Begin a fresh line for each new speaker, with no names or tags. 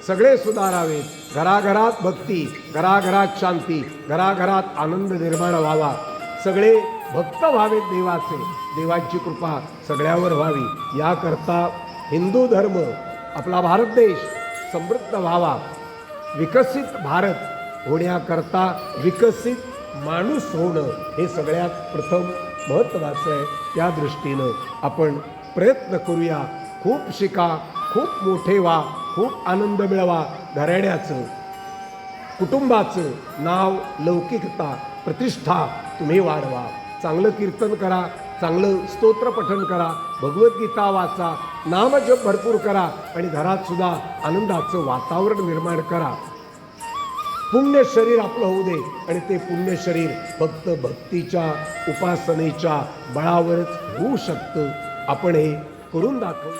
सगळे सुधारावेत, घराघरात भक्ती, घराघरात शांती, घराघरात आनंद निर्माण व्हावा, सगळे भक्त व्हावेत देवाचे, देवाची कृपा सगळ्यावर व्हावी, याकरता हिंदू धर्म आपला भारत देश समृद्ध व्हावा, विकसित भारत होण्याकरता विकसित माणूस होणं हे सगळ्यात प्रथम महत्त्वाचं आहे. त्या दृष्टीनं आपण प्रयत्न करूया, खूप शिका, खूप मोठे व्हा, खूप आनंद मिळवा, घराण्याचं कुटुंबाचं नाव, लौकिकता, प्रतिष्ठा तुम्ही वाढवा, चांगलं कीर्तन करा, चांगलं स्तोत्र पठण करा, भगवद्गीता वाचा, नामजप भरपूर करा आणि घरात सुद्धा आनंदाचं वातावरण निर्माण करा. पुण्य शरीर आपलं होऊ दे आणि ते पुण्य शरीर फक्त भक्तीच्या उपासनेच्या बळावरच होऊ शकतं. आपण हे करून दाखवू.